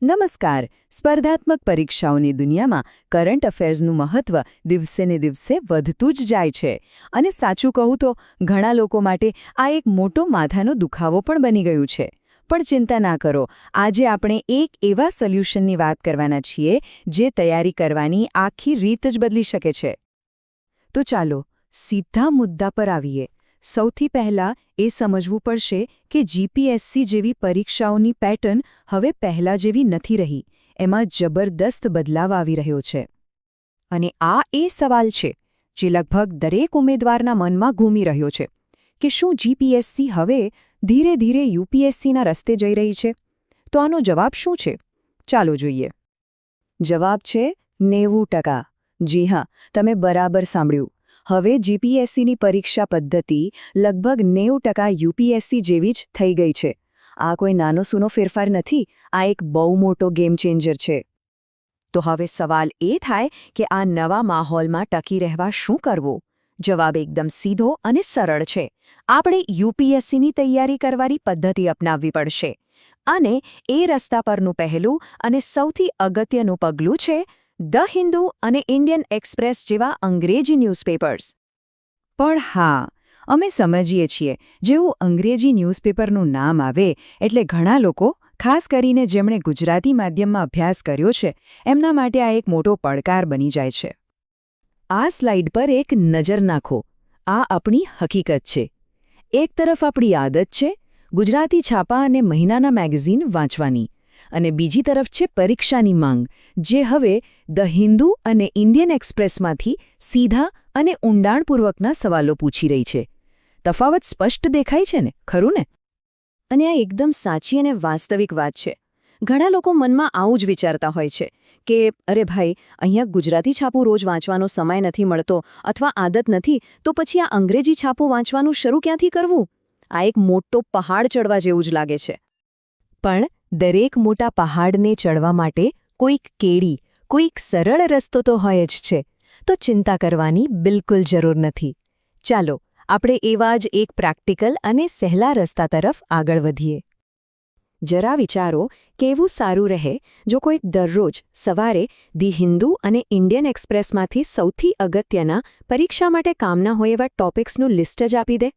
નમસ્કાર. સ્પર્ધાત્મક પરીક્ષાઓની દુનિયામાં કરંટ અફેર્સનું મહત્વ દિવસે ને દિવસે વધતું જ જાય છે. અને સાચું કહું તો ઘણા લોકો માટે આ એક મોટો માથાનો દુખાવો પણ બની ગયું છે. પણ ચિંતા ના કરો, આજે આપણે એક એવા સોલ્યુશનની વાત કરવાના છીએ જે તૈયારી કરવાની આખી રીત જ બદલી શકે છે. તો ચાલો સીધા મુદ્દા પર આવીએ. સૌથી પહેલાં એ સમજવું પડશે કે જીપીએસસી જેવી પરીક્ષાઓની પેટર્ન હવે પહેલાં જેવી નથી રહી. એમાં જબરદસ્ત બદલાવ આવી રહ્યો છે. અને આ એ સવાલ છે જે લગભગ દરેક ઉમેદવારના મનમાં ઘૂમી રહ્યો છે કે શું જીપીએસસી હવે ધીરે ધીરે યુપીએસસીના રસ્તે જઈ રહી છે? તો આનો જવાબ શું છે? ચાલો જોઈએ. જવાબ છે 90%. જી હા, તમે બરાબર સાંભળ્યું. હવે જીપીએસસીની પરીક્ષા પદ્ધતિ લગભગ 90% યુપીએસસી જેવી જ થઈ ગઈ છે. આ કોઈ નાનો સૂનો ફેરફાર નથી, આ એક બહુ મોટો ગેમ ચેન્જર છે. તો હવે સવાલ એ થાય કે આ નવા માહોલમાં ટકી રહેવા શું કરવું? જવાબ એકદમ સીધો અને સરળ છે. આપણે યુપીએસસીની તૈયારી કરવાની પદ્ધતિ અપનાવવી પડશે. અને એ રસ્તા પરનું પહેલું અને સૌથી અગત્યનું પગલું છે ધ હિન્દુ અને ઇન્ડિયન એક્સપ્રેસ જેવા અંગ્રેજી ન્યૂઝપેપર્સ. પણ હા, અમે સમજીએ છીએ, જેવું અંગ્રેજી ન્યૂઝપેપરનું નામ આવે એટલે ઘણા લોકો, ખાસ કરીને જેમણે ગુજરાતી માધ્યમમાં અભ્યાસ કર્યો છે, એમના માટે આ એક મોટો પડકાર બની જાય છે. આ સ્લાઇડ પર એક નજર નાખો. આ આપણી હકીકત છે. એક તરફ આપણી આદત છે ગુજરાતી છાપા અને મહિનાના મેગેઝિન વાંચવાની, અને બીજી તરફ છે પરીક્ષાની માંગ, જે હવે ધ હિન્દુ અને ઇન્ડિયન એક્સપ્રેસમાંથી સીધા અને ઊંડાણપૂર્વકના સવાલો પૂછી રહી છે. તફાવત સ્પષ્ટ દેખાય છે ને, ખરું ને? અને આ એકદમ સાચી અને વાસ્તવિક વાત છે. ઘણા લોકો મનમાં આવું જ વિચારતા હોય છે કે અરે ભાઈ, અહીંયા ગુજરાતી છાપું રોજ વાંચવાનો સમય નથી મળતો અથવા આદત નથી, તો પછી આ અંગ્રેજી છાપું વાંચવાનું શરૂ ક્યાંથી કરવું? આ એક મોટો પહાડ ચડવા જેવું જ લાગે છે. પણ દરેક મોટા પહાડને ચડવા માટે કોઈક કેડી, કોઈક સરળ રસ્તો તો હોય જ છે. તો ચિંતા કરવાની બિલકુલ જરૂર નથી. ચાલો આપણે એવા જ એક પ્રેક્ટિકલ અને સહેલા રસ્તા તરફ આગળ વધીએ. જરા વિચારો કેવું સારું રહે જો કોઈ દરરોજ સવારે ધી હિન્દુ અને ઇન્ડિયન એક્સપ્રેસમાંથી સૌથી અગત્યના પરીક્ષા માટે કામના હોય એવા ટોપિક્સનું લિસ્ટ જ આપી દે.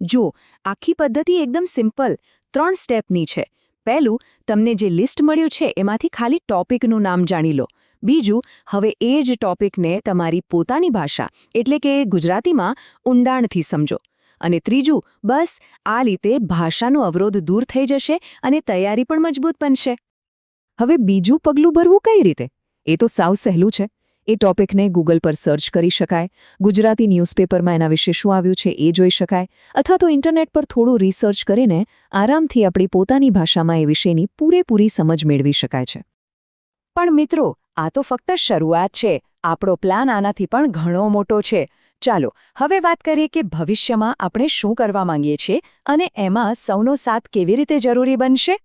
જો આખી પદ્ધતિ એકદમ સિમ્પલ 3 સ્ટેપની છે. પહેલું, તમને જે લિસ્ટ મળ્યું છે એમાંથી ખાલી ટોપિકનું નામ જાણી લો. બીજું, હવે એ જ ટોપિકને તમારી પોતાની ભાષા એટલે કે ગુજરાતીમાં ઊંડાણથી સમજો. અને ત્રીજું, બસ આ રીતે ભાષાનો અવરોધ દૂર થઈ જશે અને તૈયારી પણ મજબૂત બનશે. હવે બીજું પગલું ભરવું કઈ રીતે? એ તો સાવ સહેલું છે. એ ટોપિકને ગૂગલ પર સર્ચ કરી શકાય, ગુજરાતી ન્યૂઝપેપરમાં એના વિશે શું આવ્યું છે એ જોઈ શકાય, અથવા તો ઇન્ટરનેટ પર થોડું રિસર્ચ કરીને આરામથી આપણી પોતાની ભાષામાં એ વિશેની પૂરેપૂરી સમજ મેળવી શકાય છે. પણ મિત્રો, આ તો ફક્ત શરૂઆત છે. આપણો પ્લાન આનાથી પણ ઘણો મોટો છે. ચાલો હવે વાત કરીએ કે ભવિષ્યમાં આપણે શું કરવા માંગીએ છીએ અને એમાં સૌનો સાથ કેવી રીતે જરૂરી બનશે.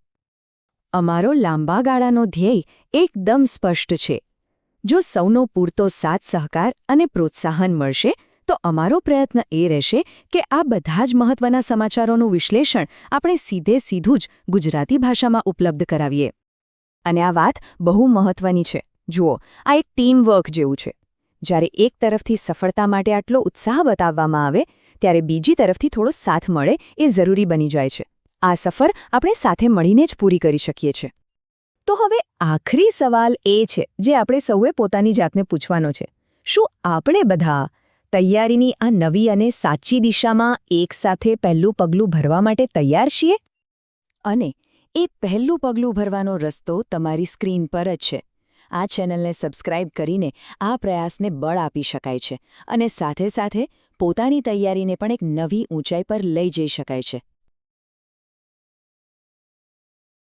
અમારો લાંબા ગાળાનો ધ્યેય એકદમ સ્પષ્ટ છે. જો સૌનો પૂરતો સાથ સહકાર અને પ્રોત્સાહન મળશે તો અમારો પ્રયત્ન એ રહેશે કે આ બધા જ મહત્વના સમાચારોનું વિશ્લેષણ આપણે સીધું જ ગુજરાતી ભાષામાં ઉપલબ્ધ કરાવીએ. અને આ વાત બહુ મહત્વની છે. જુઓ, આ એક ટીમ વર્ક જેવું છે. જ્યારે એક તરફથી સફળતા માટે આટલો ઉત્સાહ બતાવવામાં આવે, ત્યારે બીજી તરફથી થોડો સાથ મળે એ જરૂરી બની જાય છે. આ સફર આપણે સાથે મળીને જ પૂરી કરી શકીએ છીએ. તો હવે આખરી સવાલ એ છે જે આપણે સૌએ પોતાની જાતને પૂછવાનો છે. શું આપણે બધા તૈયારીની આ નવી અને સાચી દિશામાં એકસાથે પહેલું પગલું ભરવા માટે તૈયાર છીએ? અને એ પહેલું પગલું ભરવાનો રસ્તો તમારી સ્ક્રીન પર જ છે. આ ચેનલને સબસ્ક્રાઇબ કરીને આ પ્રયાસને બળ આપી શકાય છે અને સાથે સાથે પોતાની તૈયારીને પણ એક નવી ઊંચાઈ પર લઈ જઈ શકાય છે.